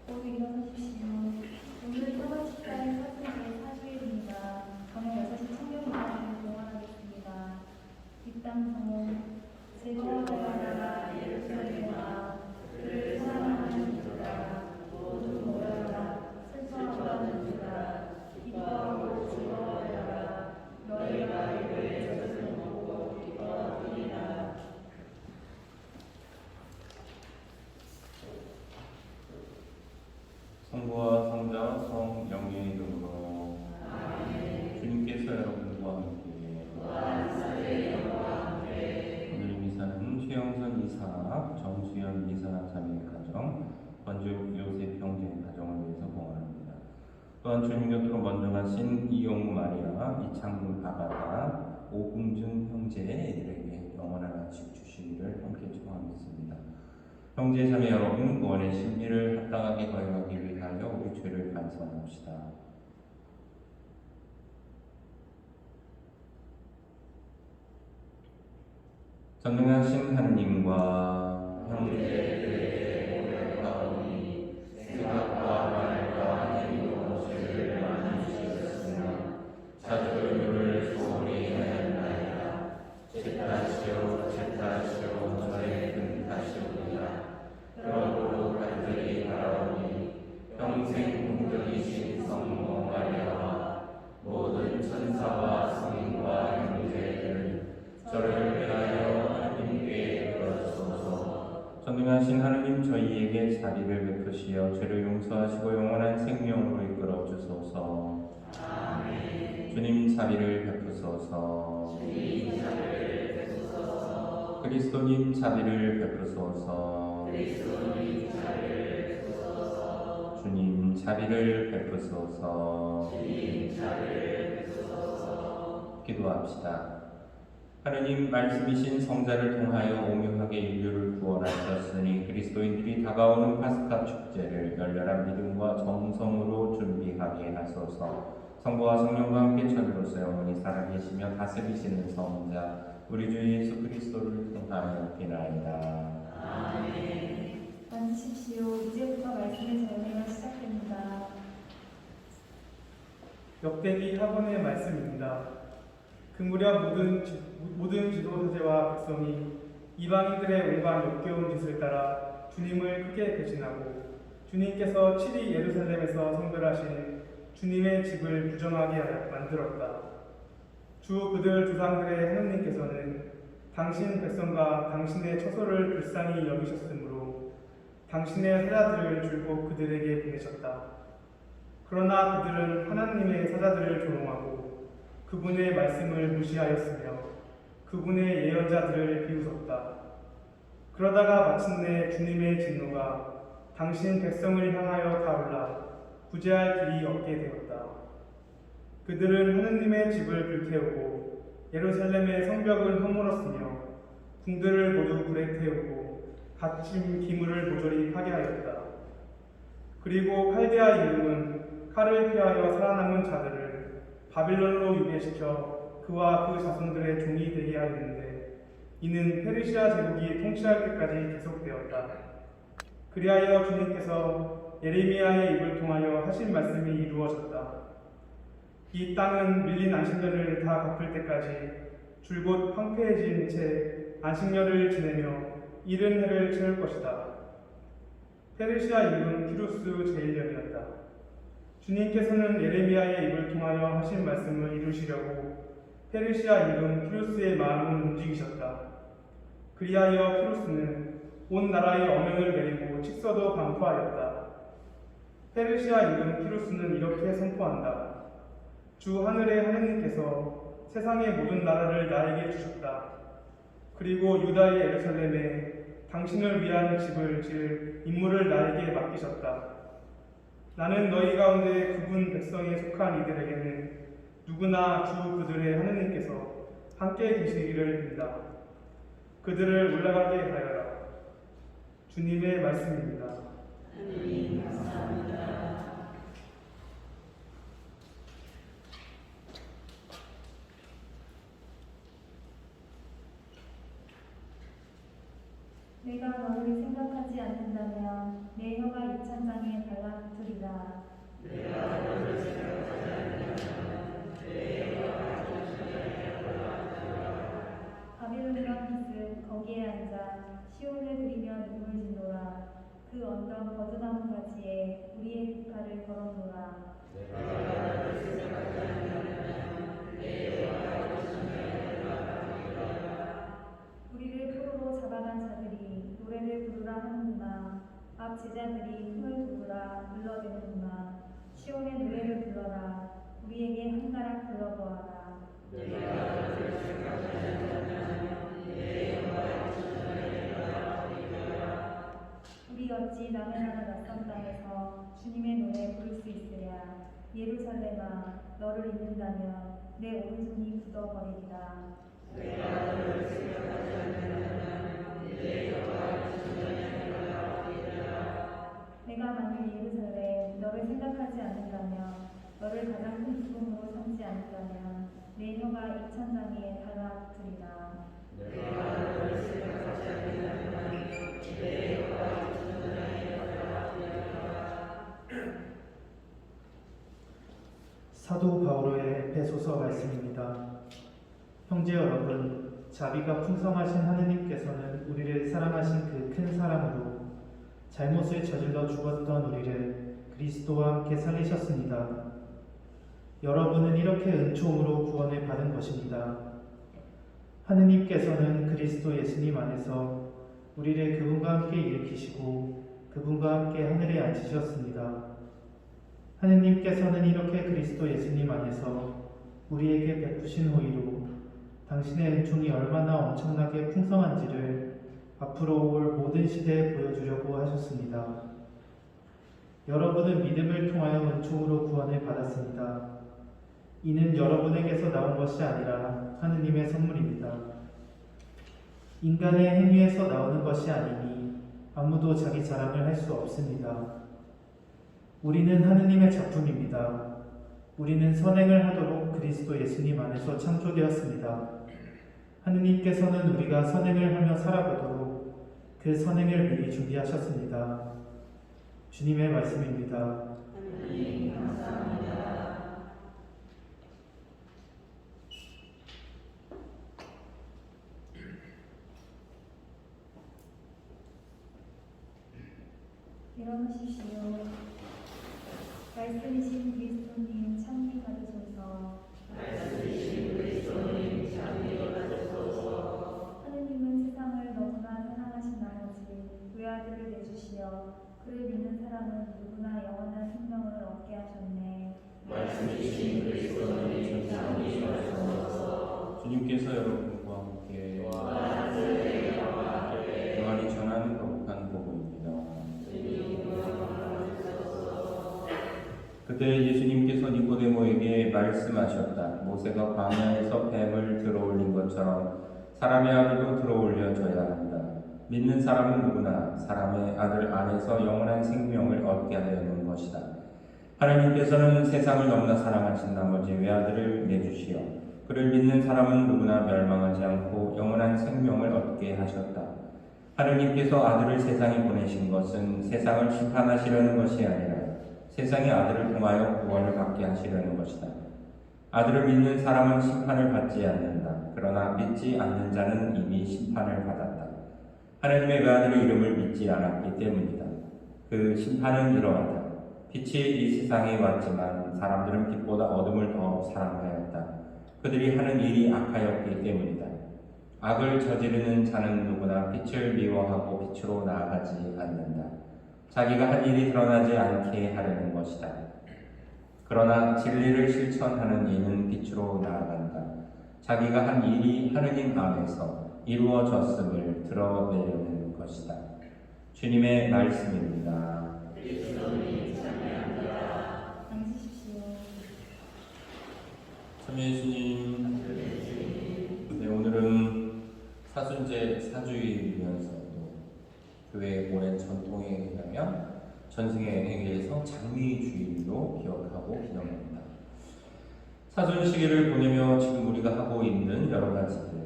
모두 일어서십시오. 오늘 토마 식사의 사순의 사주일입니다. 저녁 6시 청년 마을을 봉헌하겠습니다. 뒷담성 즐거워하여 나라 예루살렘아 그를 사랑하는 자들아 모두 모여라 슬퍼하는 자들아 기뻐하고 즐거워하여라 너희가 이를 젖을 먹고 기뻐하리라. 성부와 성자와 성령의 이름으로 아멘. 주님께서 여러분과 함께 오늘 미사는 최영선 이사, 정수연 이사 자매의 가정, 권주욱 요셉 형제의 가정을 위해서 봉헌합니다. 또한 주님 곁으로 먼저 가신 이용우 마리아, 이창문 아가다, 오궁준 형제들에게 영원한 안식 주시기를 함께 축원하겠습니다. 형제 자매 여러분, 구원의 신비를 합당하게 거행하기 위하여 우리 죄를 반성합시다. 전능하신 하느님과 형제들의 모여가오니 생각과 말과 행위로 죄를 많이 지었으나 자주를 소홀히 하였나이다. 제 탓이요 저의 큰 탓이옵니다. 그러므로 간절히 바라오니 평생 공덕이신 성모 마리아와 모든 천사와 성인과 형제들 저를 위하여 하나님께 들어주소서. 전능하신 하느님, 저희에게 자비를 베푸시어 죄를 용서하시고 영원한 생명으로 이끌어 주소서. 아멘. 주님 자비를 베푸소서. 주님 자비를 베푸소서. 그리스도님 자비를 베푸소서. 그리스도님 자비를 베푸소서. 주님 자비를 베푸소서. 주님 자비를 베푸소서. 기도합시다. 하느님, 말씀이신 성자를 통하여 오묘하게 인류를 구원하셨으니 그리스도인들이 다가오는 파스카 축제를 열렬한 믿음과 정성으로 준비하게 하소서. 성부와 성령과 함께 천으로서 영원히 살아계시며 다스리시는 성자 우리 주 예수 그리스도를 통하여 비나이다. 아멘. 앉으십시오. 이제부터 말씀의 전해가 시작됩니다. 역대기 학원의 말씀입니다. 그 무렵 모든 지도자와 백성이 이방인들의 온갖 역겨운 짓을 따라 주님을 크게 배신하고 주님께서 7일 예루살렘에서 성별하신 주님의 집을 부정하게 만들었다. 주 그들 조상들의 하느님께서는 당신 백성과 당신의 처소를 불쌍히 여기셨으므로 당신의 사자들을 줄곧 그들에게 보내셨다. 그러나 그들은 하나님의 사자들을 조롱하고 그분의 말씀을 무시하였으며 그분의 예언자들을 비웃었다. 그러다가 마침내 주님의 진노가 당신 백성을 향하여 타올라 구제할 길이 없게 되었다. 그들은 하느님의 집을 불태우고 예루살렘의 성벽을 허물었으며 궁들을 모두 불에 태우고 갇힌 기물을 모조리 파괴하였다. 그리고 칼데아 임금은 칼을 피하여 살아남은 자들을 바빌론으로 유배시켜 그와 그 자손들의 종이 되게 하였는데 이는 페르시아 제국이 통치할 때까지 계속되었다. 그리하여 주님께서 예레미야의 입을 통하여 하신 말씀이 이루어졌다. 이 땅은 밀린 안식년을 다 갚을 때까지 줄곧 황폐해진 채 안식년을 지내며 이른 해를 채울 것이다. 페르시아 임금 키루스 제1년이었다. 주님께서는 예레미야의 입을 통하여 하신 말씀을 이루시려고 페르시아 임금 키루스의 마음을 움직이셨다. 그리하여 키루스는 온 나라의 어명을 내리고 칙서도 반포하였다. 페르시아 임금 키루스는 이렇게 선포한다. 주 하늘의 하느님께서 세상의 모든 나라를 나에게 주셨다. 그리고 유다의 예루살렘에 당신을 위한 집을 지을 임무를 나에게 맡기셨다. 나는 너희 가운데 그분 백성에 속한 이들에게는 누구나 주 그들의 하느님께서 함께 계시기를 빈다. 그들을 올라가게 하여라. 주님의 말씀입니다. 하느님 감사합니다. 내가 너를 생각하지 않는다면 내 혀가 이 찬장에 달라 것이다. 바빌론이란 빛은 거기에 앉아 시온을 그리며 눈물 짓노라. 그 언덕 버드나무 가지에 우리의 깃발을 걸어놓으라. 우리를 포로로 잡아간 자들이 노래를 부르라 하는구나. 앞 제자들이 흥을 돋우라 불러대는구나. 시온의 노래를 불러라. 우리에게 한가락 불러보아라. 우리 어찌 남의 나라 낯선 땅에서 주님의 노래 부를 수 있으랴. 예루살렘아, 너를 잊는다면 내 오른손이 굳어버리리라. 내가 만일 예루살렘 너를 생각하지 않는다면, 너를 가장 큰 기쁨으로 삼지 않는다면 내 혀가 입천장에 달라붙으리라. 사도 바오로의 에베소서 말씀입니다. 형제 여러분, 자비가 풍성하신 하느님께서는 우리를 사랑하신 그 큰 사랑으로 잘못을 저질러 죽었던 우리를 그리스도와 함께 살리셨습니다. 여러분은 이렇게 은총으로 구원을 받은 것입니다. 하느님께서는 그리스도 예수님 안에서 우리를 그분과 함께 일으키시고 그분과 함께 하늘에 앉히셨습니다. 하느님께서는 이렇게 그리스도 예수님 안에서 우리에게 베푸신 호의로 당신의 은총이 얼마나 엄청나게 풍성한지를 앞으로 올 모든 시대에 보여주려고 하셨습니다. 여러분은 믿음을 통하여 은총으로 구원을 받았습니다. 이는 여러분에게서 나온 것이 아니라 하느님의 선물입니다. 인간의 행위에서 나오는 것이 아니니 아무도 자기 자랑을 할 수 없습니다. 우리는 하느님의 작품입니다. 우리는 선행을 하도록 그리스도 예수님 안에서 창조되었습니다. 하느님께서는 우리가 선행을 하며 살아보도록 그 선행을 미리 준비하셨습니다. 주님의 말씀입니다. 하나님 감사합니다. 일어나십시오. 말씀이신 그리스도님 찬미 받으소서. 하느님은 세상을 너무나 사랑하신 나머지 외아들을 내주시어 그를 믿는 사람은 누구나 영원한 생명을 얻게 하셨네. 주님께서 여러분과 함께 요한이 전하는 거룩한 복음입니다. 그때 예수님께서 니고데모에게 말씀하셨다. 모세가 광야에서 뱀을 들어올린 것처럼 사람의 아들도 들어올려져야 한다. 믿는 사람은 누구나 사람의 아들 안에서 영원한 생명을 얻게 하려는 것이다. 하나님께서는 세상을 너무나 사랑하신 나머지 외아들을 내주시어 그를 믿는 사람은 누구나 멸망하지 않고 영원한 생명을 얻게 하셨다. 하나님께서 아들을 세상에 보내신 것은 세상을 심판하시려는 것이 아니라 세상의 아들을 통하여 구원을 받게 하시려는 것이다. 아들을 믿는 사람은 심판을 받지 않는다. 그러나 믿지 않는 자는 이미 심판을 받았다. 하나님의 외아들의 이름을 믿지 않았기 때문이다. 그 심판은 이러하다. 빛이 이 세상에 왔지만 사람들은 빛보다 어둠을 더 사랑하였다. 그들이 하는 일이 악하였기 때문이다. 악을 저지르는 자는 누구나 빛을 미워하고 빛으로 나아가지 않는다. 자기가 한 일이 드러나지 않게 하려는 것이다. 그러나 진리를 실천하는 이는 빛으로 나아간다. 자기가 한 일이 하느님 안에서 이루어졌음을 드러내려는 것이다. 주님의 말씀입니다. 앉으십시오. 참여해 주님. 네, 오늘은 사순제 사주일이면서도 교회의 오랜 전통에 의하면 전승의 행위에서 장미주일로 기억하고 기념합니다. 사순 시기를 보내며 지금 우리가 하고 있는 여러 가지들,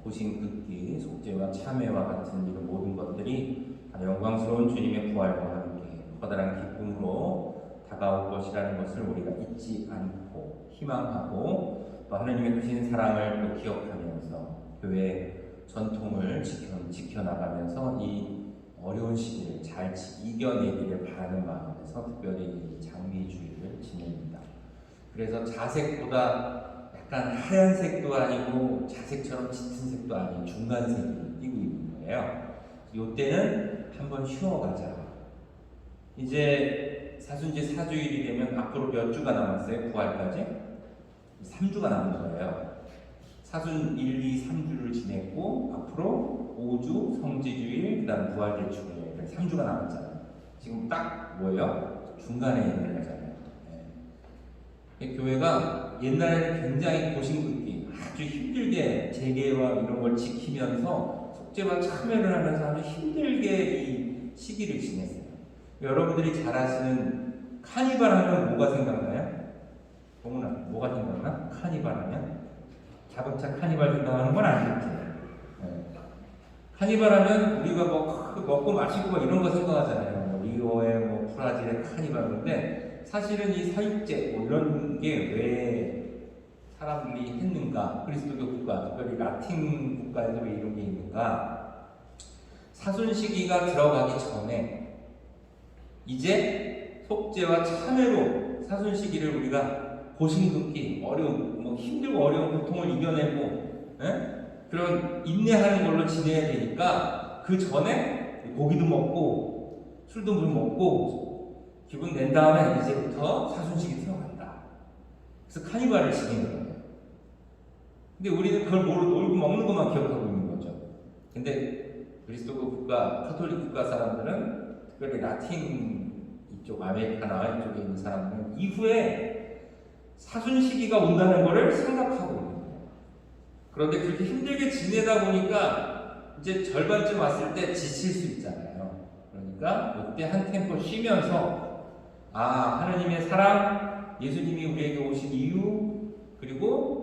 고신극기, 속죄와 참회와 같은 이런 모든 것들이 영광스러운 주님의 부활과 함께 커다란 기쁨으로 다가올 것이라는 것을 우리가 잊지 않고 희망하고 또 하나님의 크신 사랑을 또 기억하면서 교회 전통을 지켜나가면서 이 어려운 시기를 잘 이겨내기를 바라는 마음에서 특별히 장미주의를 지냅니다. 그래서 자색보다 약간 하얀색도 아니고 자색처럼 짙은 색도 아닌 중간색을 띠고 있는 거예요. 이때는 한번 쉬어가자. 이제 사순절 4주일이 되면 앞으로 몇 주가 남았어요? 부활까지? 3주가 남은 거예요. 사순 1, 2, 3주를 지냈고 앞으로 5주 성지주일, 그 다음 부활대축일 3주가 남았잖아요. 지금 딱 뭐예요? 중간에 있는 거잖아요. 네. 교회가 옛날에는 굉장히 고심긋기 아주 힘들게 재개와 이런 걸 지키면서 속죄와 참여를 하면서 아주 힘들게 이 시기를 지냈어요. 여러분들이 잘 아시는 카니발 하면 뭐가 생각나요? 동훈아, 뭐가 생각나? 카니발 하면? 자동차 카니발 생각하는 건 아니겠지. 네. 카니발 하면 우리가 뭐 먹고 마시고 이런 거 생각하잖아요. 뭐 리오에 뭐 브라질의 카니발인데 사실은 이 사육제 뭐 이런 게 왜 사람들이 했는가? 그리스도교 국가, 특별히 라틴 국가에서 왜 이런 게 있는가? 사순 시기가 들어가기 전에 이제 속죄와 참회로 사순 시기를 우리가 고심긋기, 어려운, 뭐 힘들고 어려운 고통을 이겨내고, 그런 인내하는 걸로 지내야 되니까 그 전에 고기도 먹고 술도 물 먹고 기분 낸 다음에 이제부터 사순 시기 들어간다. 그래서 카니발을 지내는 거예요. 근데 우리는 그걸 놀고 먹는 것만 기억하고 있는 거죠. 근데 그리스도교 국가, 카톨릭 국가 사람들은 특별히 라틴 이쪽 아메리카나 이쪽에 있는 사람들은 이후에 사순 시기가 온다는 것을 생각하고 있는 거예요. 그런데 그렇게 힘들게 지내다 보니까 이제 절반쯤 왔을 때 지칠 수 있잖아요. 그러니까 이때 한 템포 쉬면서 하나님의 사랑, 예수님이 우리에게 오신 이유, 그리고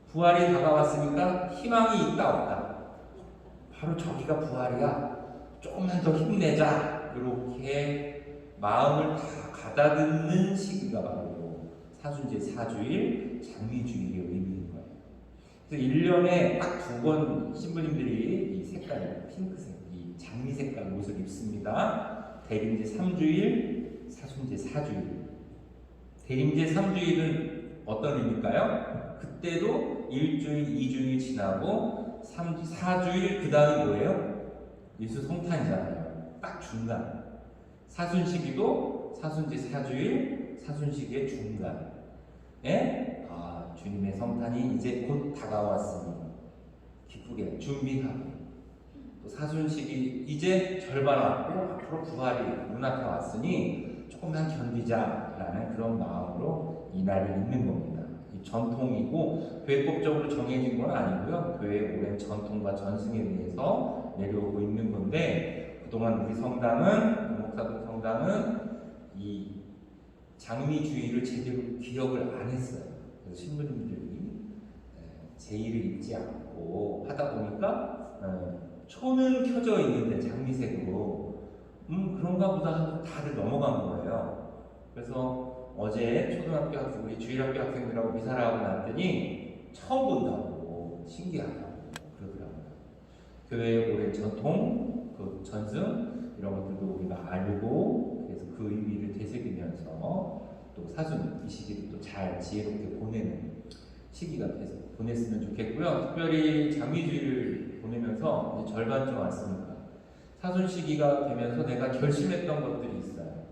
부활이 다가왔으니까 희망이 있다 없다. 바로 저기가 부활이야. 조금만 더 힘내자. 이렇게 마음을 다 가다듬는 시기가 바로 사순절 4주일 장미주일의 의미인 거예요. 그래서 1년에 딱 2번 신부님들이 이 색깔, 핑크색, 이 장미 색깔 옷을 입습니다. 대림제 3주일, 사순절 4주일. 대림제 3주일은 어떤 의미일까요? 그때도 1주일, 2주일 지나고 4주일 그 다음이 뭐예요? 예수 성탄이잖아요. 딱 중간. 사순시기도 사순절 4주일, 사순시기의 중간에 주님의 성탄이 이제 곧 다가왔으니 기쁘게 준비하고 또 사순시기 이제 절반 왔고 앞으로 부활이 눈앞에 왔으니 조금만 견디자라는 그런 마음으로 이 날이 있는 겁니다. 이 전통이고 교회법적으로 정해진 건 아니고요. 교회의 오랜 전통과 전승에 의해서 내려오고 있는 건데 그동안 우리 성당은 목사동 성당은 이 장미주의를 제대로 기억을 안 했어요. 그래서 신부님들이 제의를 잊지 않고 하다 보니까 초는 켜져 있는데 장미색으로 그런가 보다 하고 다들 넘어간 거예요. 그래서 어제 초등학교 학생, 우리 주일학교 학생들하고 미사를 하고 났더니 처음 본다고 신기하다고 그러더라고요. 교회의 오랜 전통, 그 전승 이런 것들도 우리가 알고 그래서 그 의미를 되새기면서 또 사순 이 시기를 또 잘 지혜롭게 보내는 시기가 돼서 보냈으면 좋겠고요. 특별히 장미주의를 보내면서 이제 절반쯤 왔으니까 사순 시기가 되면서 내가 결심했던 것들이 있어요.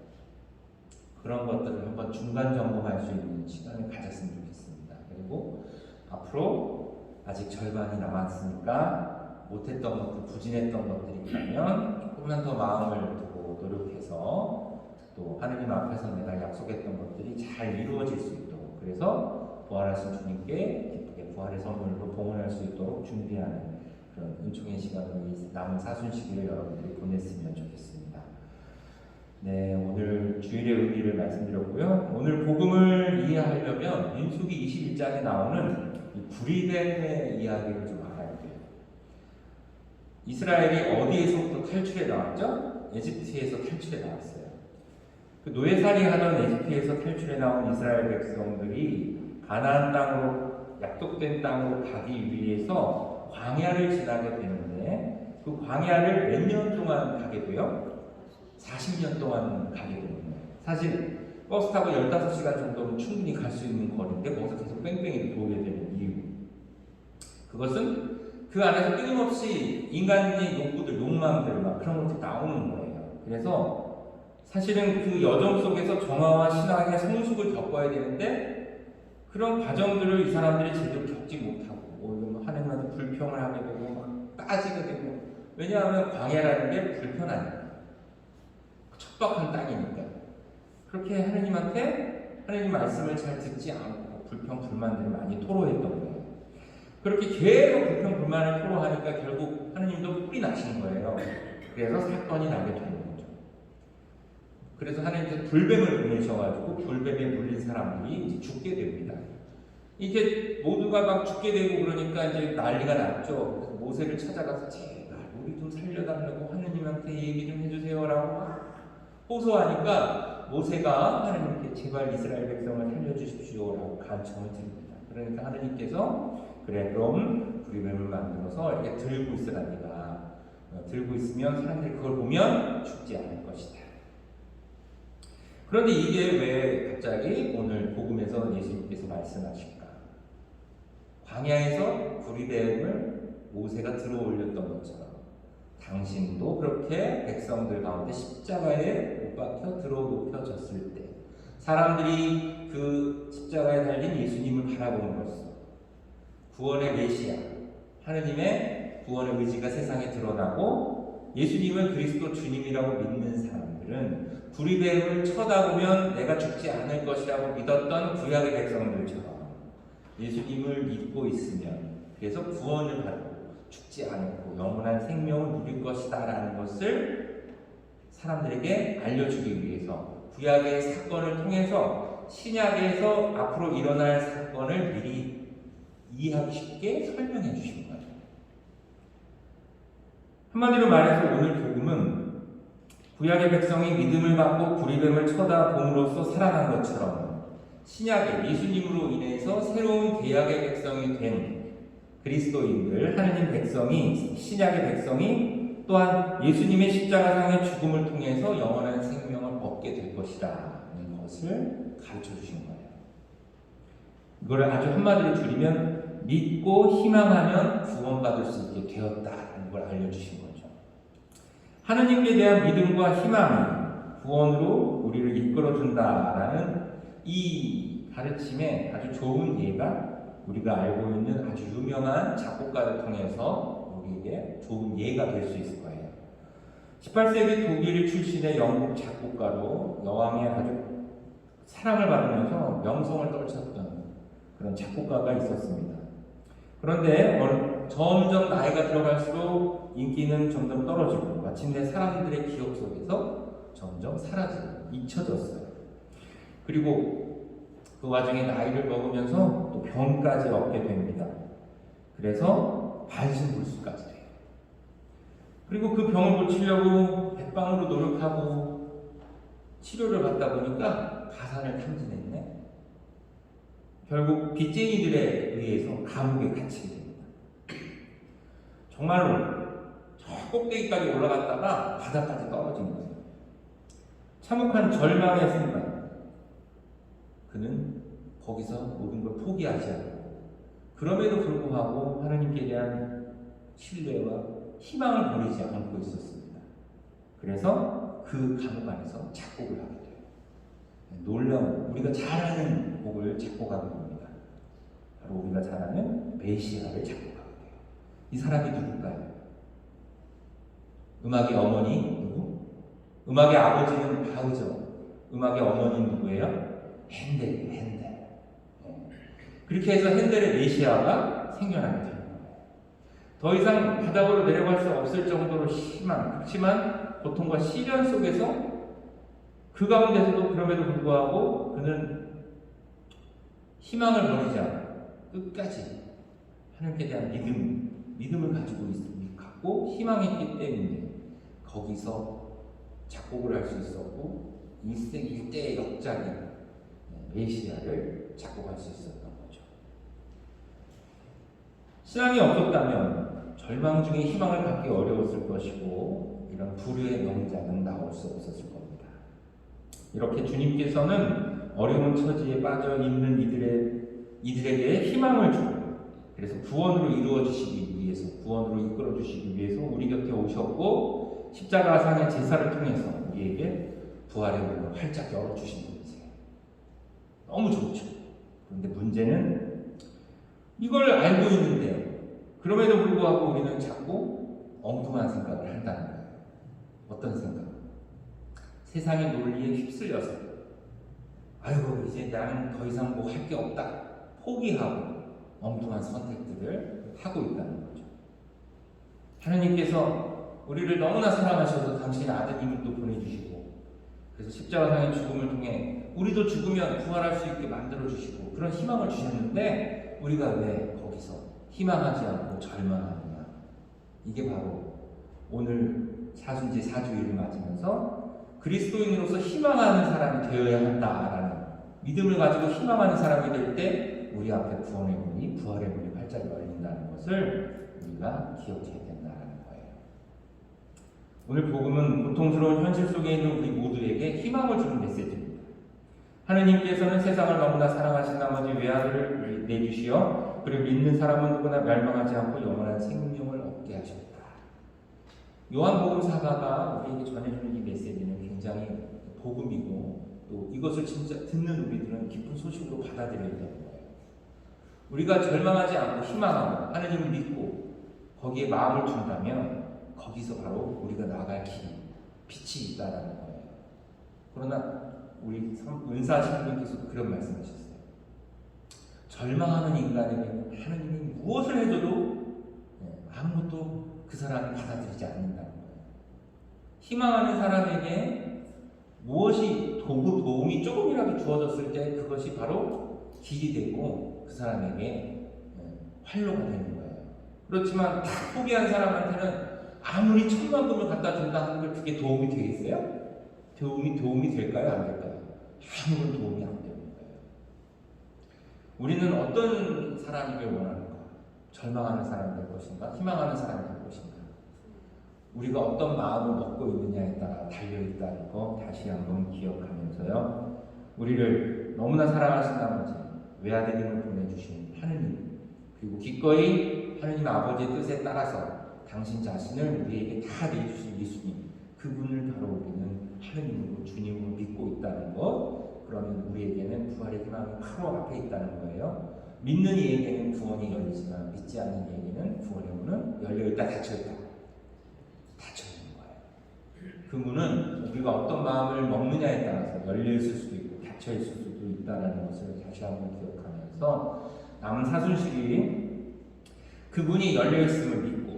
그런 것들을 한번 중간 점검할 수 있는 시간을 가졌으면 좋겠습니다. 그리고 앞으로 아직 절반이 남았으니까 못했던 것들, 부진했던 것들이 있다면 조금만 더 마음을 두고 노력해서 또 하느님 앞에서 내가 약속했던 것들이 잘 이루어질 수 있도록 그래서 부활하신 주님께 기쁘게 부활의 선물로 봉헌할 수 있도록 준비하는 그런 은총의 시간으로 남은 사순 시기를 여러분들이 보냈으면 좋겠습니다. 네, 오늘 주일의 의미를 말씀드렸고요. 오늘 복음을 이해하려면 민수기 21장에 나오는 이 구리뱀의 이야기를 좀 알아야 돼요. 이스라엘이 어디에서부터 탈출해 나왔죠? 에집트에서 탈출해 나왔어요. 그 노예살이 하던 에집트에서 탈출해 나온 이스라엘 백성들이 가나안 땅으로 약속된 땅으로 가기 위해서 광야를 지나게 되는데 그 광야를 몇 년 동안 가게 돼요? 40년 동안 가게 됩니다. 사실 버스 타고 15시간 정도면 충분히 갈 수 있는 거리인데 거기서 계속 뺑뺑이를 돌게 되는 이유, 그것은 그 안에서 끊임없이 인간의 욕구들, 욕망들 막 그런 것들이 나오는 거예요. 그래서 사실은 그 여정 속에서 정화와 신앙의 성숙을 겪어야 되는데 그런 과정들을 이 사람들이 제대로 겪지 못하고 오히려 하나님한테 불평을 하게 되고 막 따지게 되고, 왜냐하면 광야라는 게 불편하니까, 척박한 땅이니까. 그렇게 하나님 말씀을 잘 듣지 않고 불평 불만들을 많이 토로했던 거예요. 그렇게 계속 불평 불만을 토로하니까 결국 하나님도 뿔이 나신 거예요. 그래서 사건이 나게 되는 거죠. 그래서 하나님께서 불뱀을 보내셔가지고 불뱀에 물린 사람들이 이제 죽게 됩니다. 이게 모두가 막 죽게 되고 그러니까 이제 난리가 났죠. 그래서 모세를 찾아가서 제발 우리 좀 살려달라고 하나님한테 얘기 좀 해주세요라고 막 호소하니까 모세가 하나님께 제발 이스라엘 백성을 살려주십시오라고 간청을 드립니다. 그러니까 하나님께서 그래 그럼 불뱀을 만들어서 이렇게 들고 있으라 네가 들고 있으면 사람들이 그걸 보면 죽지 않을 것이다. 그런데 이게 왜 갑자기 오늘 복음에서 예수님께서 말씀하실까? 광야에서 불뱀을 모세가 들어올렸던 것처럼 당신도 그렇게 백성들 가운데 십자가에 못 박혀 들어 높여졌을 때 사람들이 그 십자가에 달린 예수님을 바라보면서 구원의 메시아, 하느님의 구원의 의지가 세상에 드러나고 예수님을 그리스도 주님이라고 믿는 사람들은 불뱀을 쳐다보면 내가 죽지 않을 것이라고 믿었던 구약의 백성들처럼 예수님을 믿고 있으면 그래서 구원을 받고 죽지 않고 영원한 생명을 누릴 것이다 라는 것을 사람들에게 알려주기 위해서 구약의 사건을 통해서 신약에서 앞으로 일어날 사건을 미리 이해하기 쉽게 설명해 주신 거예요. 한마디로 말해서 오늘 복음은 구약의 백성이 믿음을 받고 불뱀을 쳐다봄으로써 살아난 것처럼 신약의 예수님으로 인해서 새로운 계약의 백성이 된 그리스도인들, 하느님 백성이, 신약의 백성이 또한 예수님의 십자가상의 죽음을 통해서 영원한 생명을 얻게 될 것이라는 것을 가르쳐 주신 거예요. 이걸 아주 한마디로 줄이면 믿고 희망하면 구원받을 수 있게 되었다는 걸 알려주신 거죠. 하느님께 대한 믿음과 희망이 구원으로 우리를 이끌어준다라는 이 가르침에 아주 좋은 예가 우리가 알고 있는 아주 유명한 작곡가를 통해서 우리에게 좋은 예가 될 수 있을 거예요. 18세기 독일 출신의 영국 작곡가로 여왕의 아주 사랑을 받으면서 명성을 떨쳤던 그런 작곡가가 있었습니다. 그런데 점점 나이가 들어갈수록 인기는 점점 떨어지고 마침내 사람들의 기억 속에서 점점 사라지고 잊혀졌어요. 그리고 그 와중에 나이를 먹으면서 또 병까지 얻게 됩니다. 그래서 반신불수까지 돼요. 그리고 그 병을 고치려고 백방으로 노력하고 치료를 받다 보니까 가산을 탐지냈네. 결국 빚쟁이들에 의해서 감옥에 갇히게 됩니다. 정말로 저 꼭대기까지 올라갔다가 바닥까지 떨어진 거예요. 참혹한 절망의 순간 그는 거기서 모든 걸 포기하지 않고 그럼에도 불구하고 하나님께 대한 신뢰와 희망을 버리지 않고 있었습니다. 그래서 그 감옥 안에서 작곡을 하게 돼요. 놀라운 우리가 잘 아는 곡을 작곡하게 됩니다. 바로 우리가 잘 아는 메시아를 작곡하게 돼요. 이 사람이 누굴까요? 음악의 어머니 누구? 음악의 아버지는 바흐죠. 음악의 어머니는 누구예요? 핸델이에요. 핸델. 그렇게 해서 핸델의 메시아가 생겨나게 됩니다. 더 이상 바닥으로 내려갈 수 없을 정도로 심한 고통과 시련 속에서 그 가운데서도 그럼에도 불구하고 그는 희망을 버리지 않고 끝까지 하나님께 대한 믿음을 갖고 희망했기 때문에 거기서 작곡을 할 수 있었고 일대의 역작인 메시아를 작곡할 수 있었던 거죠. 신앙이 없었다면 절망 중에 희망을 갖기 어려웠을 것이고 이런 불의의 명작은 나올 수 없었을 겁니다. 이렇게 주님께서는 어려운 처지에 빠져 있는 이들에게 희망을 주고 그래서 구원으로 이루어 주시기 위해서 구원으로 이끌어 주시기 위해서 우리 곁에 오셨고 십자가상의 제사를 통해서 우리에게 부활의 문을 활짝 열어 주신 분이세요. 너무 좋죠. 그런데 문제는 이걸 알고 있는데 그럼에도 불구하고 우리는 자꾸 엉뚱한 생각을 한다는 거예요. 어떤 생각? 세상의 논리에 휩쓸려서 아이고 이제 나는 더 이상 뭐 할 게 없다 포기하고 엉뚱한 선택들을 하고 있다는 거죠. 하나님께서 우리를 너무나 사랑하셔서 당신의 아드님을 또 보내주시고 그래서 십자가상의 죽음을 통해 우리도 죽으면 부활할 수 있게 만들어주시고 그런 희망을 주셨는데 우리가 왜 거기서 희망하지 않고 절망하느냐. 이게 바로 오늘 사순지 4주일을 맞으면서 그리스도인으로서 희망하는 사람이 되어야 한다라는 믿음을 가지고 희망하는 사람이 될 때 우리 앞에 구원의 문이 부활의 문이 활짝 열린다는 것을 우리가 기억해야 된다는 거예요. 오늘 복음은 고통스러운 현실 속에 있는 우리 모두에게 희망을 주는 메시지입니다. 하느님께서는 세상을 너무나 사랑하신 나머지 외아들을 내주시어 그리고 믿는 사람은 누구나 멸망하지 않고 영원한 생명을 얻게 하셨다. 요한복음 사가가 우리에게 전해주는 이 메시지는 굉장히 복음이고 또 이것을 진짜 듣는 우리들은 기쁜 소식으로 받아들여야 되는 거예요. 우리가 절망하지 않고 희망하고 하느님을 믿고 거기에 마음을 둔다면 거기서 바로 우리가 나아갈 길이 빛이 있다라는 거예요. 그러나 우리 은사하신 분께서도 그런 말씀하셨어요. 절망하는 인간에게는 하느님이 무엇을 해줘도 아무것도 그 사람이 받아들이지 않는다는 거예요. 희망하는 사람에게 무엇이 도움이 조금이라도 주어졌을 때 그것이 바로 길이 되고 그 사람에게 활로가 되는 거예요. 그렇지만 다 포기한 사람한테는 아무리 천만금을 갖다 준다 하는데 그게 도움이 되겠어요? 도움이 될까요? 안 될까요? 아무런 도움이 안 되는 거예요. 우리는 어떤 사람이길 원하는가? 절망하는 사람이 될 것인가? 희망하는 사람이 될 것인가? 우리가 어떤 마음을 먹고 있느냐에 따라 달려있다는 거 다시 한번 기억하면서요. 우리를 너무나 사랑하신 나머지 외아드님을 보내주신 하느님 그리고 기꺼이 하느님 아버지의 뜻에 따라서 당신 자신을 우리에게 다 내주신 예수님 그분을 바로 우리는 하느님으로 주님으로 믿고 있다는 것 그러면 우리에게는 부활의 희망이 바로 앞에 있다는 거예요. 믿는 이에게는 구원이 열리지만 믿지 않는 이에게는 구원의 문은 열려있다 닫혀있다 닫혀있는 거예요. 그 문은 우리가 어떤 마음을 먹느냐에 따라서 열려있을 수도 있고 닫혀있을 수도 있다는 것을 다시 한번 기억하면서 남은 사순식이 그분이 열려있음을 믿고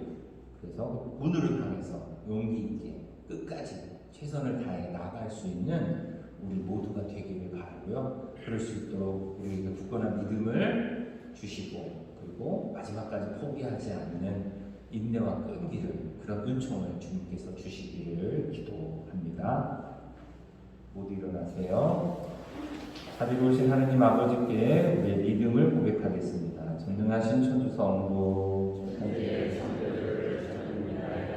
그래서 문을 향해서 용기 있게 끝까지 최선을 다해 나아갈 수 있는 우리 모두가 되기를 바라고요. 그럴 수 있도록 우리에게 굳건한 믿음을 주시고 그리고 마지막까지 포기하지 않는 인내와 끈기를 그런 은총을 주님께서 주시기를 기도합니다. 모두 일어나세요. 자비로우신 하느님 아버지께 우리의 믿음을 고백하겠습니다. 전능하신 천주 성부 천지의 성도를 찬양하나이다.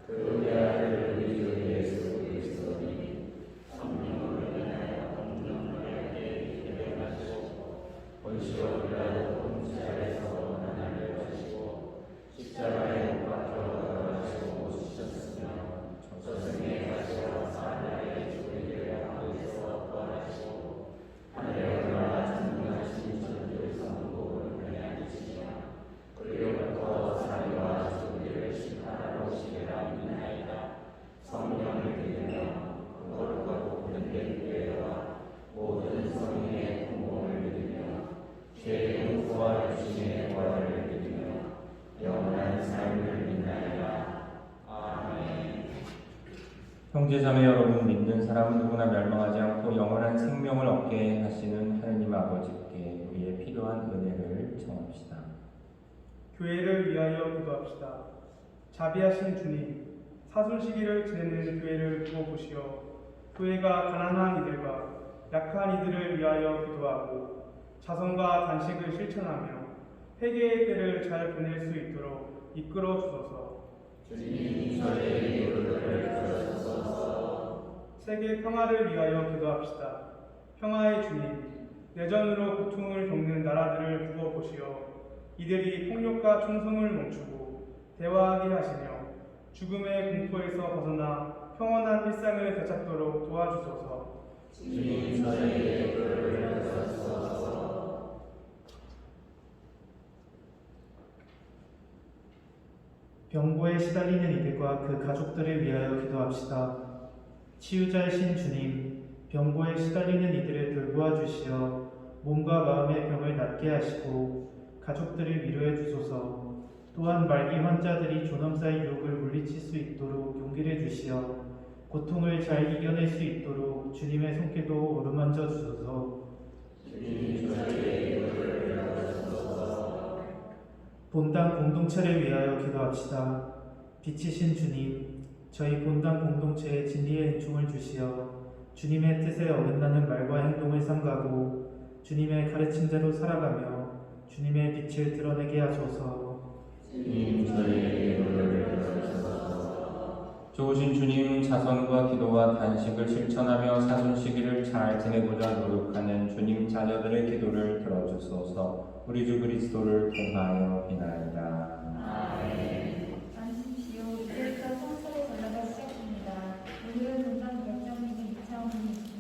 그 외아들 우리 주 예수 그리스도니 성령을 인하여 공정하게 기대하시고 본시로 우리라도 본자에서 하나님을 하시고 십자가에 못 박혀 돌아가시고 오셨으며 저승에 가시어 사흘에 주리를 하늘에서 부활하시고 하늘에 올라 전능하신 천주의 성도를 편애하시며 그리로부터 사리와 주리를 심판하러 오시리라 믿나이다. 성령을 믿으며 거룩하고 분된 교회와 모든 성인의 공공을 믿으며 죄의 용서와 주님의 부활을 믿으며 영원한 삶을 믿나이다. 아멘. 형제자매 여러분, 믿는 사람은 누구나 멸망하지 않고 영원한 생명을 얻게 하시는 하느님 아버지께 우리의 필요한 은혜를 청합시다. 교회를 위하여 기도합시다. 자비하신 주님, 사순 시기를 지내는 교회를 두어 보시어 교회가 가난한 이들과 약한 이들을 위하여 기도하고 자선과 단식을 실천하며 회개의 때를 잘 보낼 수 있도록 이끌어 주소서. 주님 저의 기도를 들어주소서. 세계 평화를 위하여 기도합시다. 평화의 주님, 내전으로 고통을 겪는 나라들을 부어보시어 이들이 폭력과 총성을 멈추고 대화하게 하시며 죽음의 공포에서 벗어나 평온한 일상을 되찾도록 도와주소서. 주님 저의 기도를 들어주소서. 병고에 시달리는 이들과 그 가족들을 위하여 기도합시다. 치유자이신 주님, 병고에 시달리는 이들을 돌보아 주시어 몸과 마음의 병을 낫게 하시고 가족들을 위로해 주소서. 또한 말기 환자들이 존엄사의 유혹을 물리칠 수 있도록 용기를 주시어 고통을 잘 이겨낼 수 있도록 주님의 손길도 어루만져 주소서. 주님 저의 기도를 들어주소서. 본당 공동체를 위하여 기도합시다. 빛이신 주님, 저희 본당 공동체에 진리의 은총을 주시어 주님의 뜻에 어긋나는 말과 행동을 삼가고 주님의 가르침대로 살아가며 주님의 빛을 드러내게 하소서. 주님 저의 기도를 들어주소서. 좋으신 주님, 자선과 기도와 단식을 실천하며 사순시기를 잘 지내고자 노력하는 주님 자녀들의 기도를 들어주소서. 우리 주 그리스도를 통하여 비나이다. 안심시오. 이제부터 성서의 전라가 시작됩니다. 오늘은 동방 결정님의 이차원이 있습니다.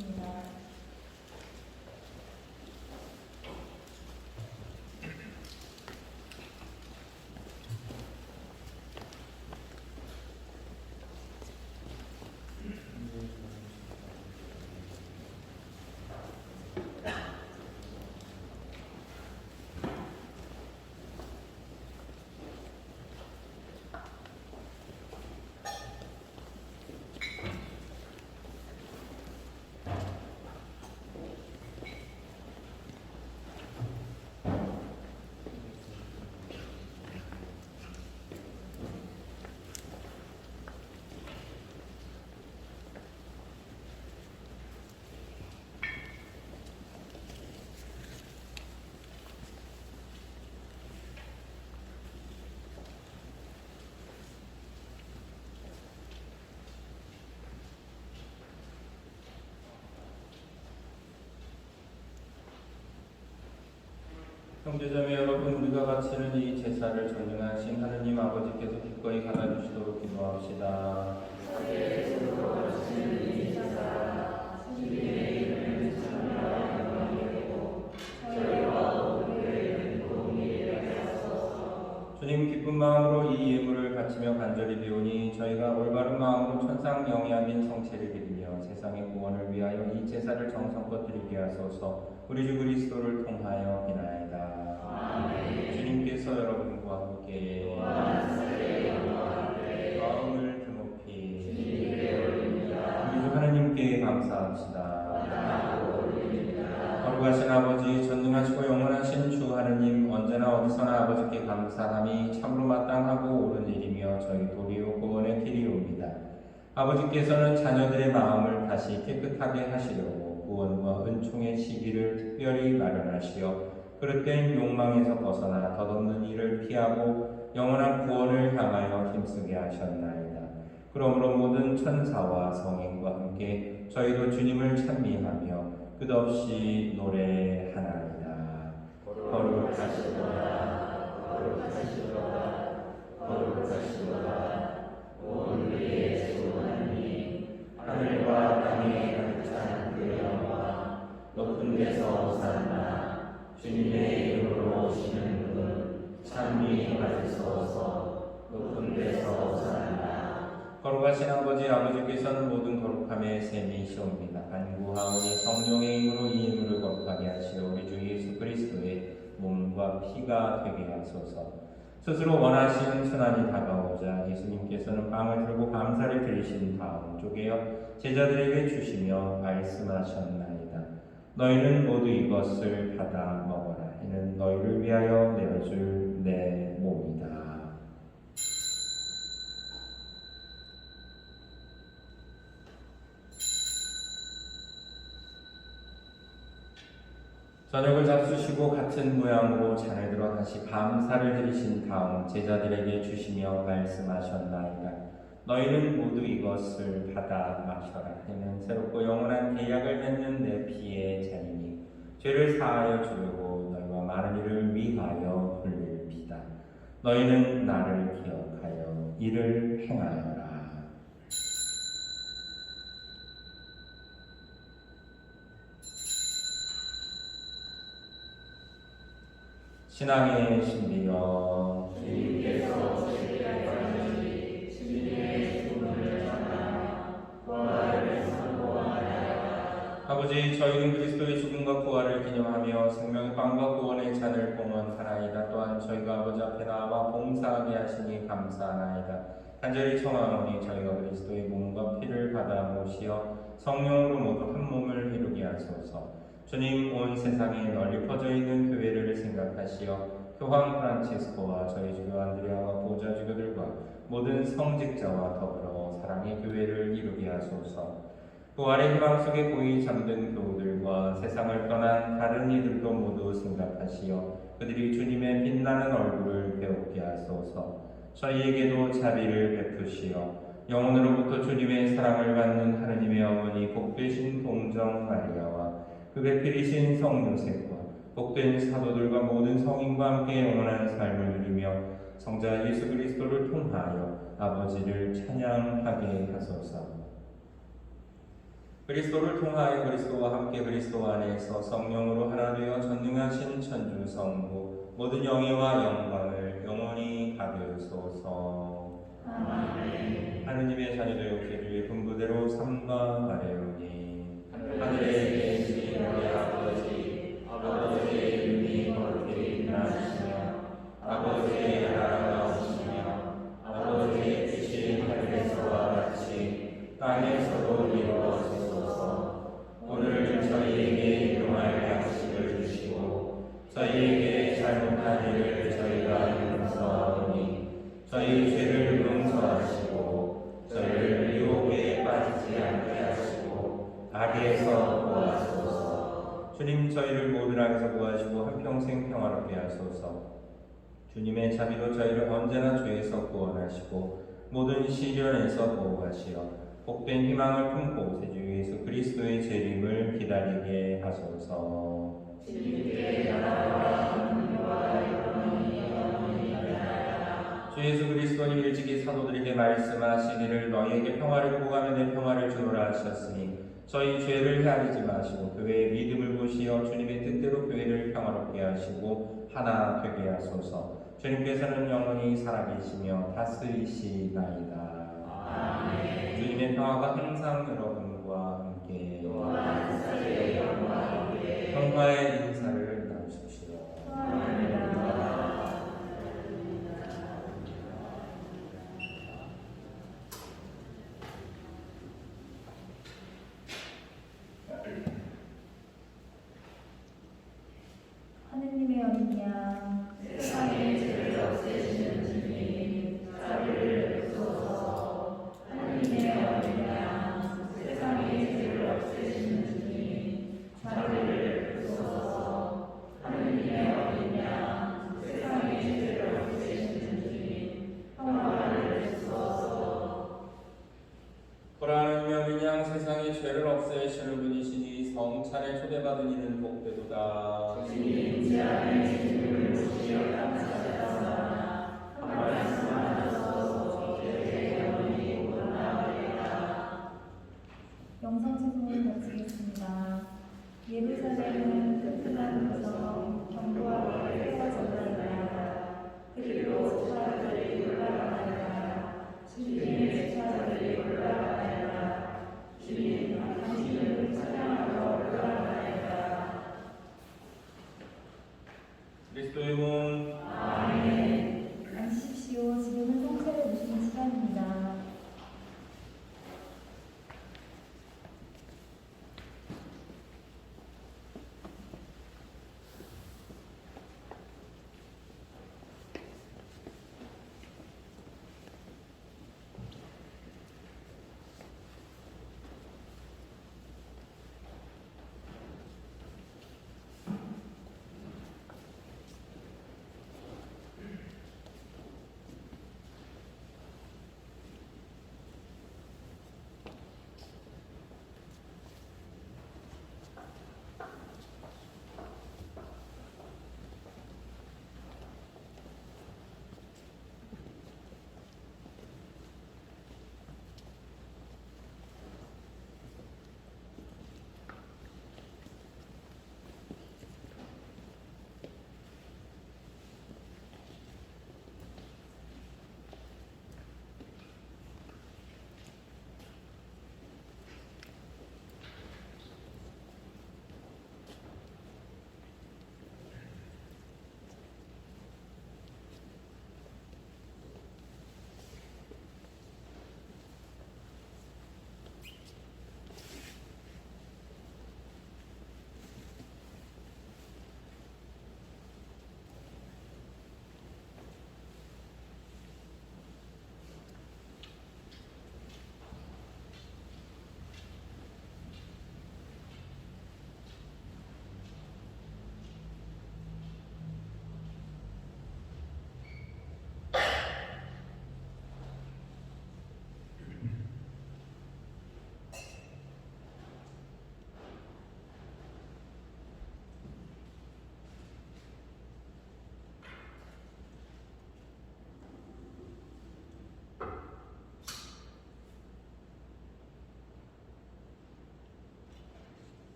형제자매 여러분, 우리가 바치는 이 제사를 전능하신 하느님 아버지께서 기꺼이 받아주시도록 기도합시다. 주님, 기쁜 마음으로 이 예물을 바치며 간절히 비오니 저희가 올바른 마음으로 천상 영향인 성체를 드리며 세상의 구원을 위하여 이 제사를 정성껏 드리게 하소서. 우리 주 그리스도를 통하여 비나이다. 주님께서 여러분과 함께 마음을 드높이 우리 주 하나님께 감사합시다. 거룩하신 아버지, 전능하시고 영원하신 주 하느님, 언제나 어디서나 아버지께 감사함이 참으로 마땅하고 옳은 일이며 저희 도리요 구원의 길이옵니다. 아버지께서는 자녀들의 마음을 다시 깨끗하게 하시려고 구원과 은총의 시기를 특별히 마련하시어 그릇된 욕망에서 벗어나 덧없는 일을 피하고 영원한 구원을 향하여 힘쓰게 하셨나이다. 그러므로 모든 천사와 성인과 함께 저희도 주님을 찬미하며 끝없이 노래하나이다. 거룩하시도다, 거룩하시도다, 거룩하시도다. 온 우리의 주 하나님, 하늘과 땅에 가득 찬 그 영광, 높은 데서 오산나. 주님의 이름으로 오시는 분, 찬미 받으소서. 높은 데서 오산나. 거룩하신 아버지께서는 모든 거룩함의 셈이시옵니다. 간구하오니 성령의 힘으로 이 힘을 거룩하게 하시어 우리 주 예수 그리스도의 몸과 피가 되게 하소서. 스스로 원하시는 순환이 다가오자 예수님께서는 빵을 들고 감사를 드리신 다음 쪼개어 제자들에게 주시며 말씀하셨나이다. 너희는 모두 이것을 받아 먹어라. 이는 너희를 위하여 내어줄 내 몸이다. 저녁을 잡수시고 같은 모양으로 잔을 들어 다시 감사를 드리신 다음 제자들에게 주시며 말씀하셨나이다. 너희는 모두 이것을 받아 마셔라. 이는 새롭고 영원한 계약을 맺는 내 피의 잔이니 죄를 사하여 주려고 너희와 많은 이를 위하여 흘릴 피다. 너희는 나를 기억하여 이를 행하여라. 신앙의 신비여 주님께서 오시기까지 주님의 죽음을 전하며 부활을 선포하나이다. 아버지, 저희는 그리스도의 죽음과 부활을 기념하며 생명의 빵과 구원의 잔을 봉헌하나이다. 또한 저희가 아버지 앞에 나와 봉사하게 하시니 감사하나이다. 간절히 청하오니 저희가 그리스도의 몸과 피를 받아 모시어 성령으로 모두 한 몸을 이루게 하소서. 주님, 온 세상에 널리 퍼져 있는 교회를 생각하시어 교황 프란치스코와 저희 주교 안드레아와 보좌 주교들과 모든 성직자와 더불어 사랑의 교회를 이루게 하소서. 부활의 희망 속에 고이 잠든 교우들과 세상을 떠난 다른 이들도 모두 생각하시어 그들이 주님의 빛나는 얼굴을 배우게 하소서. 저희에게도 자비를 베푸시어 영혼으로부터 주님의 사랑을 받는 하느님의 어머니 복되신 동정 마리아와 그 배필이신 성 요셉과 복된 사도들과 모든 성인과 함께 영원한 삶을 누리며 성자 예수 그리스도를 통하여 아버지를 찬양하게 하소서. 그리스도를 통하여 그리스도와 함께 그리스도 안에서 성령으로 하나 되어 전능하신 천주 성부 모든 영예와 영광을 영원히 받으소서. 아멘. 하느님의 자녀들 교주의 분부대로 삼가 아뢰오니 하늘에 계신 우리 아버지, 아버지의 이름이 거룩히 빛나시며 아버지의 나라가 오시며 아버지의 뜻이 하늘에서와 같이 땅에서도 이루어지소서. 오늘 저희에게 일용할 양식을 주시고 저희에게 잘못한 일을 저희가 용서하오니 저희 죄를 용서하시고 저희를 유혹에 빠지지 않게 하시고 악에서 구하소서. 주님, 저희를 모든 악에서 구하시고 한평생 평화롭게 하소서. 주님의 자비로 저희를 언제나 죄에서 구원하시고 모든 시련에서 보호하시어 복된 희망을 품고 새 주 예수 그리스도의 재림을 기다리게 하소서. 주님께 나라와 능력과 영광이 영원히니이다. 주 예수 그리스도님 일찍이 사도들에게 말씀하시기를 너희에게 평화를 구하며 내 평화를 주노라 하셨으니 저희 죄를 헤아리지 마시고 교회의 믿음을 보시어 주님의 뜻대로 교회를 평화롭게 하시고 하나 되게 하소서. 주님께서는 영원히 살아계시며 다스리시나이다. 아멘. 주님의 평화가 항상 여러분과 함께 또한 사제의 영광과 함께 평화의 인사를 나누십시오. 하느님의 어린 양 세상의 죄를 없애시는 주님, 자비를 베푸소서. 하느님의 어린 양, 세상의 죄를 없애시는 주님, 자비를 베푸소서. 하느님의 어린 양, 세상의 죄를 없애시는 주님, 평화를 베푸소서. 보라, 하느님의 어린 양, 세상의 죄를 없애시는 분이시니 성찬에 초대받은 이는 복되도다. 주님, 제 안에 주님을 모시어 감사드리사오나 한 말씀 하셔서 죄의 영원히 구원하리이다. 영상 죄송을 마치겠습니다. 예루살렘은 튼튼한 구성 견고하게 세워졌나이다. 그리고 지파들이 올라가나이다. 주님의 지파들이 올라가나이다. 주님, 당신을 찬양하러 올라가나이다. 그리스도의 몸 아멘. 앉으십시오. 지금은 성찬을 드시는 시간입니다.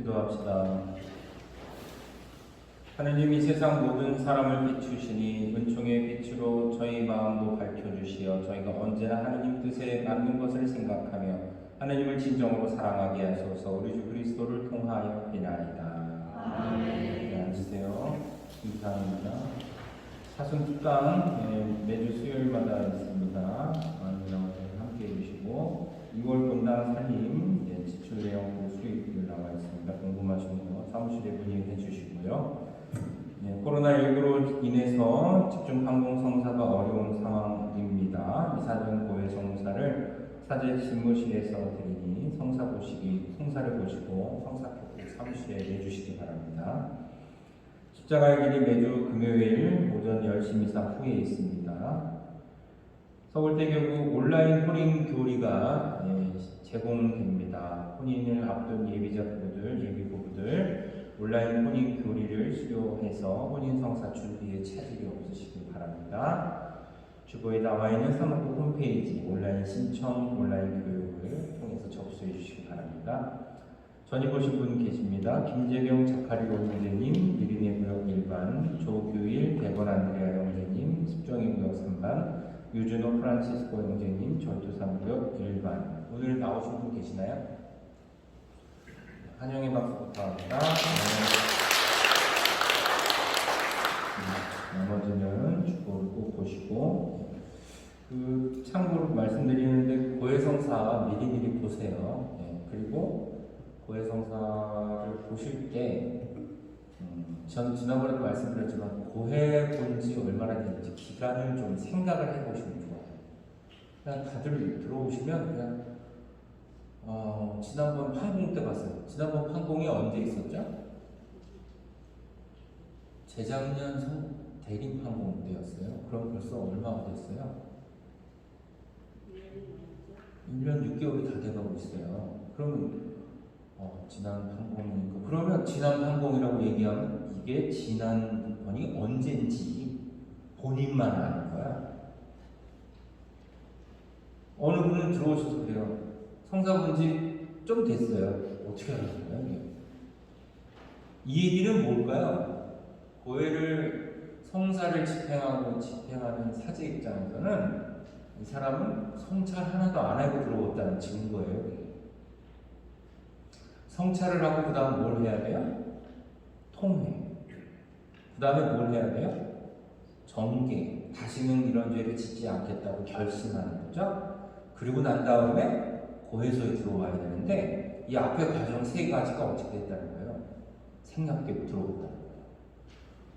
기도합시다. 하느님이 세상 모든 사람을 비추시니 은총의 빛으로 저희 마음도 밝혀주시어 저희가 언제나 하느님 뜻에 맞는 것을 생각하며 하느님을 진정으로 사랑하게 하소서. 우리 주 그리스도를 통하여 비나이다. 아멘. 네, 앉으세요. 감사합니다. 사순 특강 매주 수요일마다 있습니다. 많은 여러분들 함께 해주시고 2월 본당 살림 지출 내용 수익들 나와 있습니다. 궁금하신 거 사무실에 문의해 주시고요. 코로나19로 인해서 집중 방송 성사가 어려운 상황입니다. 이사전 고해 성사를 사제 집무실에서 드리니 성사를 보시고 성사표 사무실에 내주시기 바랍니다. 십자가의 길이 매주 금요일 오전 10시 미사 후에 있습니다. 서울대교구 온라인 혼인 교리가 제공됩니다. 혼인을 앞둔 예비부부들 온라인 혼인 교리를 수료해서 혼인 성사 준비에 차질이 없으시기 바랍니다. 주보에 나와 있는 사무국 홈페이지 온라인 신청 온라인 교육을 통해서 접수해 주시기 바랍니다. 전입 오신 분 계십니다. 김재경 자카리 원장님, 이린의 구역 1반, 조규일 대건 안드레아 영재님, 습정의 구역 3반, 유준호 프란시스코 영재님, 전투 3구역 1반. 오늘 나오신 분 계시나요? 환영의 박수 부탁합니다. 나머지는 주보를 꼭 보시고 참고로 말씀드리는데 고해성사 미리미리 보세요. 그리고 고해성사를 보실 때 저는 지난번에도 말씀드렸지만 고해 본지 얼마나 됐는지 기간을 좀 생각을 해보시면 좋아요. 그냥 다들 들어오시면 그냥 지난번 판공 때 봤어요. 지난번 판공이 언제 있었죠? 재작년 대림 판공 때였어요. 그럼 벌써 얼마가 됐어요? 1년 6개월이 다 돼가고 있어요. 그러면 지난 판공이니까 그러면 지난 판공이라고 얘기하면 이게 지난 번이 언제인지 본인만 아는 거야. 어느 분은 들어오셔서 그래요. 성사 본지 좀 됐어요. 어떻게 알았어요? 이 얘기는 뭘까요? 고해를 성사를 집행하는 사제 입장에서는 이 사람은 성찰 하나도 안 하고 들어왔다는 증거예요. 성찰을 하고 그 다음 뭘 해야 돼요? 통회. 그 다음에 뭘 해야 돼요? 정계. 다시는 이런 죄를 짓지 않겠다고 결심하는 거죠. 그리고 난 다음에 고해소에 들어와야 되는데 이 앞에 과정 세 가지가 어떻게 됐다는 거예요? 생략되고 들어왔다는 거예요.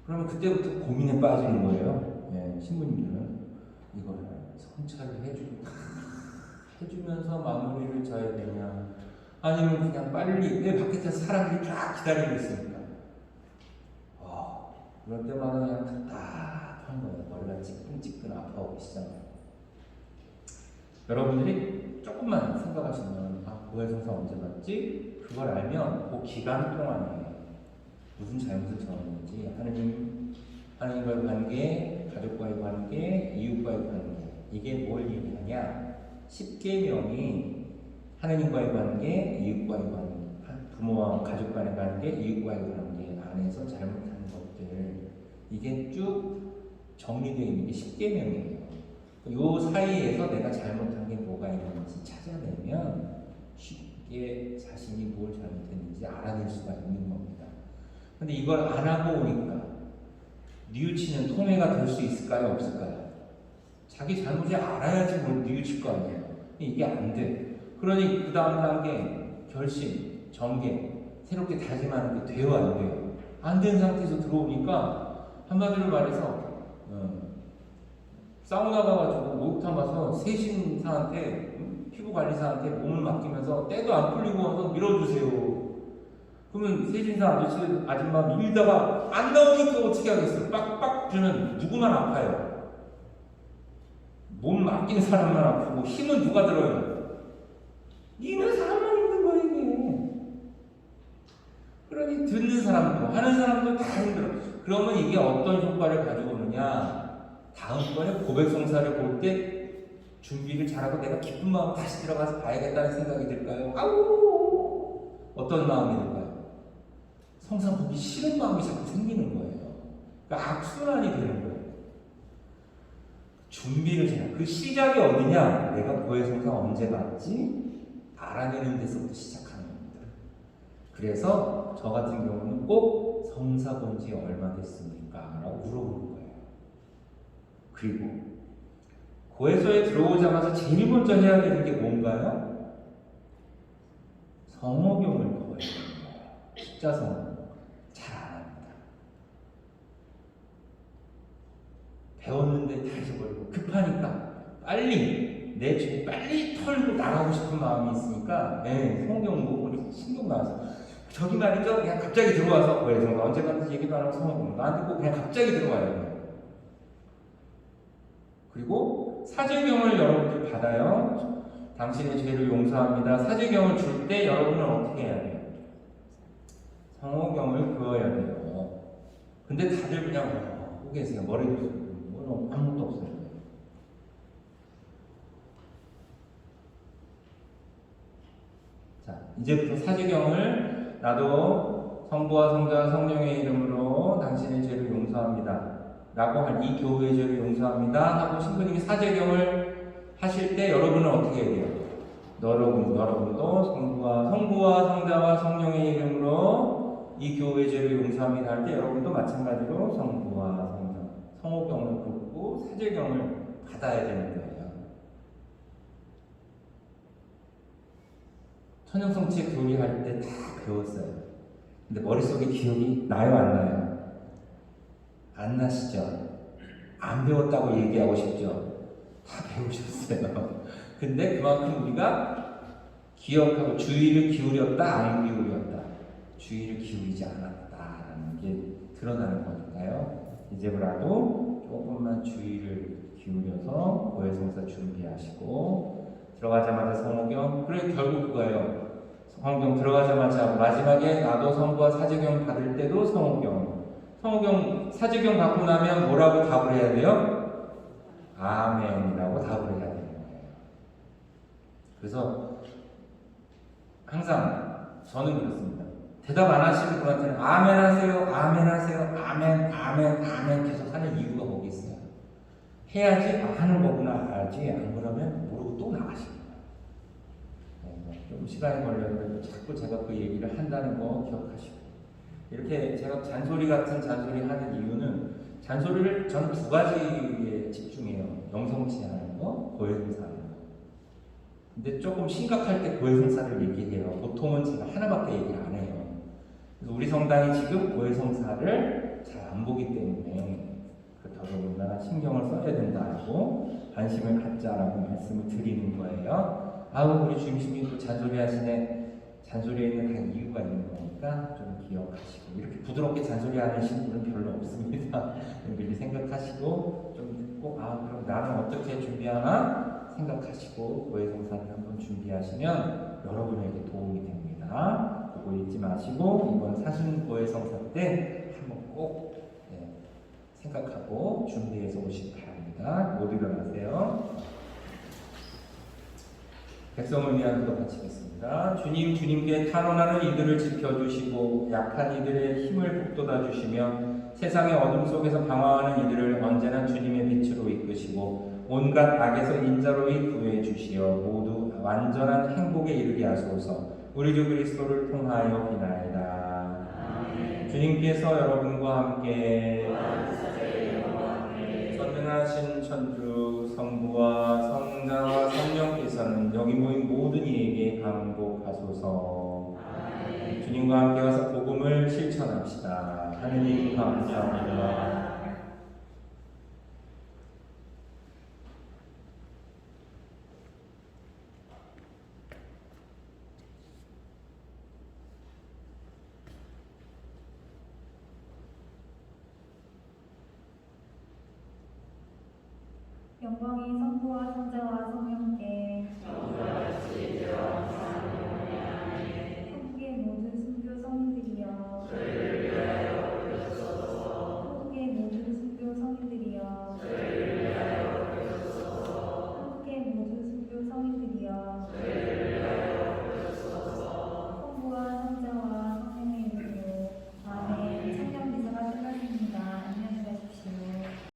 그러면 그때부터 고민에 빠지는 거예요. 신부님들은 이걸 성찰을 해주면서 마무리를 져야 되냐 아니면 그냥 빨리 왜 바깥에서 사람들이 쫙 기다리고 있으니까 그럴 때마다 그냥 답답한 거예요. 머리가 찌끈찌끈 아파오기 시작해요. 여러분들이 조금만 생각하시면 고해성사 언제 받지? 그걸 알면 그 기간 동안에 무슨 잘못을 저질렀는지 하느님과의 관계, 가족과의 관계, 이웃과의 관계 이게 뭘 얘기하냐? 10계명이 하느님과의 관계, 이웃과의 관계, 부모와 가족 간의 관계, 이웃과의 관계 안에서 잘못한 것들 이게 쭉 정리되어 있는 게 10계명이에요. 이 사이에서 내가 잘못한 게 뭐가 있는지 찾아내면 쉽게 자신이 뭘 잘못했는지 알아낼 수가 있는 겁니다. 근데 이걸 안 하고 오니까 뉘우치는 통해가 될 수 있을까요? 없을까요? 자기 잘못을 알아야지 뭘 뉘우칠 거 아니에요. 이게 안 돼. 그러니 그 다음 단계 결심, 정계, 새롭게 다짐하는 게 돼요, 안 돼요? 안 된 상태에서 들어오니까 한마디로 말해서 사우나 가가지고 목욕탕 가서 세신사한테 피부관리사한테 몸을 맡기면서 때도 안 풀리고 와서 밀어주세요. 그러면 세신사 아줌마 밀다가 안 나오니까 어떻게 하겠어요? 빡빡 주면 누구만 아파요. 몸 맡긴 사람만 아프고 힘은 누가 들어요? 니는 사람만 있는 거야 이게. 그러니 듣는 사람도 하는 사람도 다 힘들어. 그러면 이게 어떤 효과를 가지고 오느냐? 다음번에 고백성사를 볼 때 준비를 잘하고 내가 기쁜 마음 다시 들어가서 봐야겠다는 생각이 들까요? 아우 어떤 마음이 들까요? 성사 보기 싫은 마음이 자꾸 생기는 거예요. 그러니까 악순환이 되는 거예요. 준비를 해야 그 시작이 어디냐? 내가 고해 성사 언제 갔지? 알아내는 데서부터 시작하는 겁니다. 그래서 저 같은 경우는 꼭 성사 본 지 얼마 됐습니까? 라고 물어보는 거예요. 그리고 고해소에 들어오자마자 제일 먼저 해야 되는 게 뭔가요? 성호경을 배워야 되는 거예요. 십자성호. 잘 안 합니다. 배웠는데 다 잊어버리고 급하니까 빨리 내 죄 빨리 털고 나가고 싶은 마음이 있으니까 성경 보고 신경 나와서 저기 말이죠. 그냥 갑자기 들어와서 고해성사 언제 갔는지 얘기도 안 하고 성호경 나한테 꼭 그냥 갑자기 들어와요. 그리고 사제경을 여러분들 받아요. 당신의 죄를 용서합니다. 사제경을 줄 때 여러분은 어떻게 해야 돼요? 성호경을 그어야 돼요. 근데 다들 그냥 하고 계세요. 머리도 쓰고 아무것도 없어요. 자, 이제부터 사제경을 나도 성부와 성자와 성령의 이름으로 당신의 죄를 용서합니다. 라고 한 이 교회의 죄를 용서합니다 하고 신부님이 사제경을 하실 때 여러분은 어떻게 해야 돼요? 여러분도 성부와 성자와 성령의 이름으로 이 교회의 죄를 용서합니다 할 때 여러분도 마찬가지로 성부와 성자 성호경을 긋고 사제경을 받아야 되는 거예요. 천연성체 교리할 때 다 배웠어요. 근데 머릿속에 기억이 나요, 안 나요? 안 나시죠? 안 배웠다고 얘기하고 싶죠? 다 배우셨어요. 근데 그만큼 우리가 기억하고 주의를 기울였다, 안 기울였다. 주의를 기울이지 않았다라는 게 드러나는 거니까요. 이제라도 조금만 주의를 기울여서 고해성사 준비하시고 들어가자마자 성호경, 그래 결국 그거예요. 성호경 들어가자마자 마지막에 나도 성부와 사제경 받을 때도 성호경 사제경 받고 나면 뭐라고 답을 해야 돼요? 아멘이라고 답을 해야 되는 거예요. 그래서 항상 저는 그렇습니다. 대답 안 하시는 분한테는 아멘 하세요, 아멘 하세요, 아멘, 아멘, 아멘 계속 하는 이유가 거기 있어요. 해야지 하는 거구나 알지, 안 그러면 모르고 또 나가십니다. 좀 시간이 걸려도 자꾸 제가 그 얘기를 한다는 거 기억하시고, 이렇게 제가 잔소리 같은 잔소리 하는 이유는 잔소리를 저는 두 가지에 집중해요. 영성치하는 거, 고해성사하는 거. 근데 조금 심각할 때 고해성사를 얘기해요. 보통은 제가 하나밖에 얘기를 안 해요. 그래서 우리 성당이 지금 고해성사를 잘 안 보기 때문에 더더군다나 신경을 써야 된다고 관심을 갖자라고 말씀을 드리는 거예요. 아우 우리 주임님이 또 잔소리 하시네. 잔소리에는 다 이유가 있는 거니까 좀 기억하시고, 이렇게 부드럽게 잔소리 하시는 분은 별로 없습니다. 미리 생각하시고 좀 듣고 그럼 나는 어떻게 준비하나 생각하시고 고해성사를 한번 준비하시면 여러분에게 도움이 됩니다. 그거 잊지 마시고 이번 사순 고해성사 때 한번 꼭 생각하고 준비해서 오시기 바랍니다. 모두 일어나세요. 백성을 위한 기도 바치겠습니다. 주님께 탄원하는 이들을 지켜주시고 약한 이들의 힘을 북돋아 주시며 세상의 어둠 속에서 방황하는 이들을 언제나 주님의 빛으로 이끄시고 온갖 악에서 인자로이 구해 주시어 모두 완전한 행복에 이르게 하소서. 우리 주 그리스도를 통하여 비나이다. 주님께서 여러분과 함께 전능하신 천주 성부와 성자와 성령께서는 여기 모인 모든 이에게 감복하소서. 주님과 함께 와서 복음을 실천합시다. 하느님 감사합니다. 영광이 성부와 성자와 성령께 한국의 모든 순교 성인들이여 한국의 모든 순교 성인들이여